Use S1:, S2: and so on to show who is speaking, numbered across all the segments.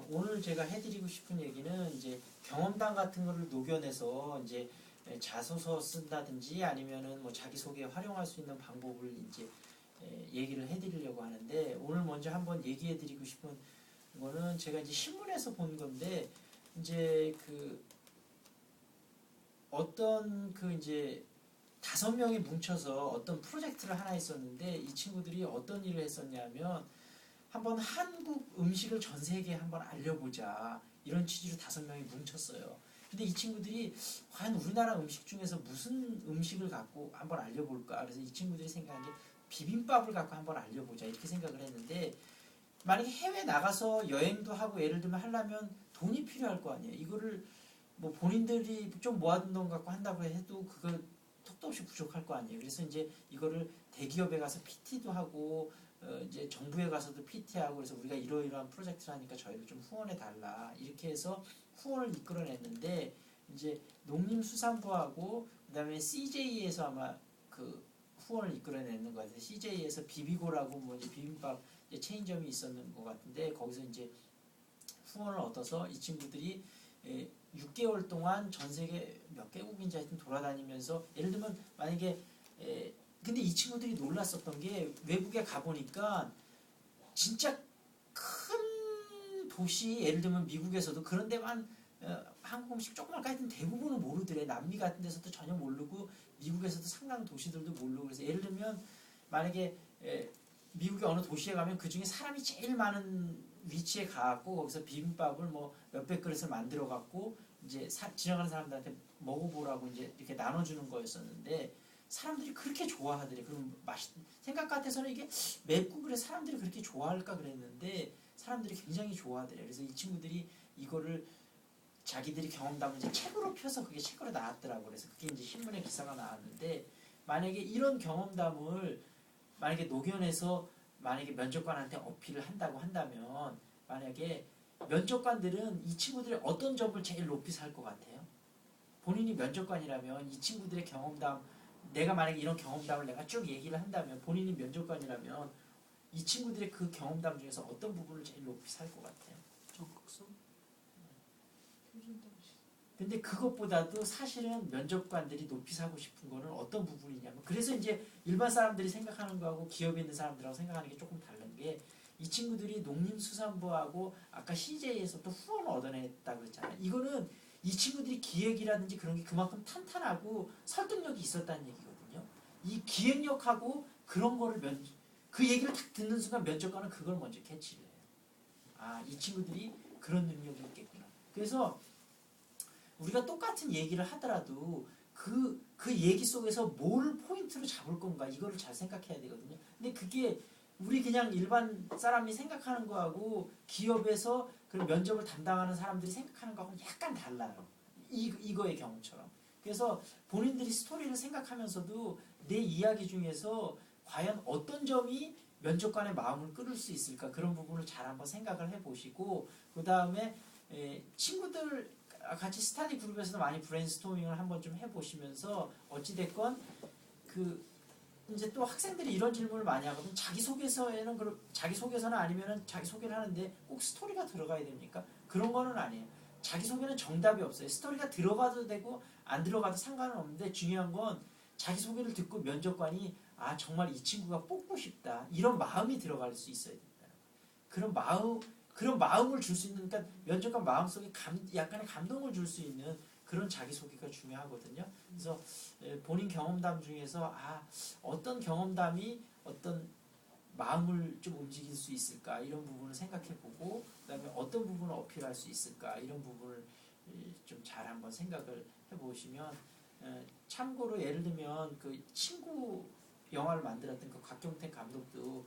S1: 오늘 제가 해드리고 싶은 얘기는 이제 경험담 같은 거를 녹여내서 이제 자소서 쓴다든지 아니면은 뭐 자기소개에 활용할 수 있는 방법을 이제 얘기를 해드리려고 하는데, 오늘 먼저 한번 얘기해드리고 싶은 거는 제가 이제 신문에서 본 건데, 이제 그 어떤 그 이제 5명이 뭉쳐서 어떤 프로젝트를 하나 했었는데, 이 친구들이 어떤 일을 했었냐면 한번 한국 음식을 전 세계에 한번 알려보자, 이런 취지로 5명이 뭉쳤어요. 근데 이 친구들이 과연 우리나라 음식 중에서 무슨 음식을 갖고 한번 알려볼까, 그래서 이 친구들이 생각한 게 비빔밥을 갖고 한번 알려보자, 이렇게 생각을 했는데, 만약에 해외 나가서 여행도 하고 예를 들면 하려면 돈이 필요할 거 아니에요. 이거를 뭐 본인들이 좀 모아둔 돈 갖고 한다고 해도 그거 턱도 없이 부족할 거 아니에요. 그래서 이제 이거를 대기업에 가서 PT도 하고 이제 정부에 가서도 PT하고, 그래서 우리가 이러이러한 프로젝트를 하니까 저희를 좀 후원해 달라, 이렇게 해서 후원을 이끌어냈는데, 이제 농림수산부하고 그다음에 CJ에서 아마 그 후원을 이끌어내는 것 같아요. CJ에서 비비고라고 뭐 이제 비빔밥 이제 체인점이 있었는 것 같은데, 거기서 이제 후원을 얻어서 이 친구들이 6개월 동안 전 세계 몇 개국인지 하여튼 돌아다니면서, 예를 들면 만약에 근데 이 친구들이 놀랐었던 게, 외국에 가보니까 진짜 큰 도시, 예를 들면 미국에서도 그런 데만 한국 음식 조그맣게 하여튼 대부분은 모르더래. 남미 같은 데서도 전혀 모르고 미국에서도 상당 도시들도 모르고. 그래서 예를 들면 만약에 미국의 어느 도시에 가면 그 중에 사람이 제일 많은 위치에 가갖고 거기서 비빔밥을 뭐 몇백 그릇을 만들어 갖고 이제 지나가는 사람들한테 먹어보라고 이제 이렇게 나눠주는 거였었는데, 사람들이 그렇게 좋아하더래. 그럼 생각 같아서는 이게 맵고 그래 사람들이 그렇게 좋아할까 그랬는데, 사람들이 굉장히 좋아하더래. 그래서 이 친구들이 이거를 자기들이 경험담을 이제 책으로 펴서 그게 책으로 나왔더라고. 그래서 그게 이제 신문에 기사가 나왔는데, 만약에 이런 경험담을 만약에 녹여내서 만약에 면접관한테 어필을 한다고 한다면, 만약에 면접관들은 이 친구들의 어떤 점을 제일 높이 살 것 같아요? 본인이 면접관이라면 이 친구들의 경험담, 내가 만약에 이런 경험담을 내가 쭉 얘기를 한다면, 본인이 면접관이라면 이 친구들의 그 경험담 중에서 어떤 부분을 제일 높이 살 것 같아요?
S2: 적극성?
S1: 근데 그것보다도 사실은 면접관들이 높이 사고 싶은 거는 어떤 부분이냐면, 그래서 이제 일반 사람들이 생각하는 거하고 기업에 있는 사람들하고 생각하는 게 조금 다른 게, 이 친구들이 농림수산부하고 아까 CJ에서 또 후원을 얻어냈다고 했잖아요. 이거는 이 친구들이 기획이라든지 그런 게 그만큼 탄탄하고 설득력이 있었다는 얘기거든요. 이 기획력하고 그런 거를 그 얘기를 딱 듣는 순간 면접관은 그걸 먼저 캐치를 해요. 아, 이 친구들이 그런 능력이 있겠구나. 그래서 우리가 똑같은 얘기를 하더라도 그 얘기 속에서 뭘 포인트로 잡을 건가, 이거를 잘 생각해야 되거든요. 근데 그게 우리 그냥 일반 사람이 생각하는 거하고 기업에서 그 면접을 담당하는 사람들이 생각하는 거하고는 약간 달라요. 이거의 경우처럼. 그래서 본인들이 스토리를 생각하면서도 내 이야기 중에서 과연 어떤 점이 면접관의 마음을 끌을 수 있을까, 그런 부분을 잘 한번 생각을 해보시고, 그 다음에 친구들 같이 스타디 그룹에서도 많이 브레인스토밍을 한번 좀 해보시면서, 어찌됐건 그 이제 또 학생들이 이런 질문을 많이 하거든. 자기소개서에는 자기소개서는 아니면은 자기소개를 하는데 꼭 스토리가 들어가야 됩니까? 그런 거는 아니에요. 자기소개는 정답이 없어요. 스토리가 들어가도 되고 안 들어가도 상관은 없는데, 중요한 건 자기소개를 듣고 면접관이 아, 정말 이 친구가 뽑고 싶다, 이런 마음이 들어갈 수 있어야 된다. 그런 마음을 줄 수 있는, 그러니까 면접관 마음속에 약간의 감동을 줄 수 있는 그런 자기소개가 중요하거든요. 그래서 본인 경험담 중에서 어떤 경험담이 어떤 마음을 좀 움직일 수 있을까, 이런 부분을 생각해보고, 그 다음에 어떤 부분을 어필할 수 있을까, 이런 부분을 좀 잘 한번 생각을 해보시면, 참고로 예를 들면 그 친구 영화를 만들었던 그 곽경택 감독도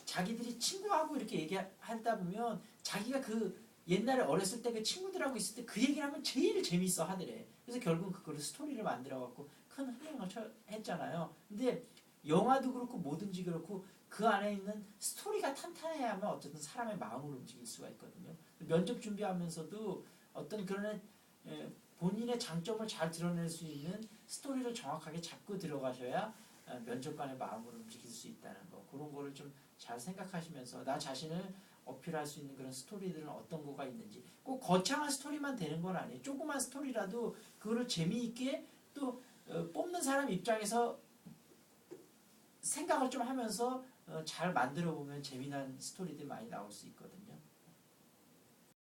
S1: 자기들이 친구하고 이렇게 얘기하다 보면 자기가 그 옛날에 어렸을 때 그 친구들하고 있을 때 그 얘기를 하면 제일 재밌어 하더래. 그래서 결국은 그거를 스토리를 만들어갖고 큰 흥행을 했잖아요. 근데 영화도 그렇고 뭐든지 그렇고 그 안에 있는 스토리가 탄탄해야만 어쨌든 사람의 마음을 움직일 수가 있거든요. 면접 준비하면서도 어떤 그런 본인의 장점을 잘 드러낼 수 있는 스토리를 정확하게 잡고 들어가셔야 면접관의 마음을 움직일 수 있다는 거, 그런 거를 좀 잘 생각하시면서 나 자신을 어필할 수 있는 그런 스토리들은 어떤 거가 있는지 꼭 거창한 스토리만 되는 건 아니에요. 조그만 스토리라도 그거를 재미있게 또 뽑는 사람 입장에서 생각을 좀 하면서 잘 만들어 보면 재미난 스토리들이 많이 나올 수 있거든요.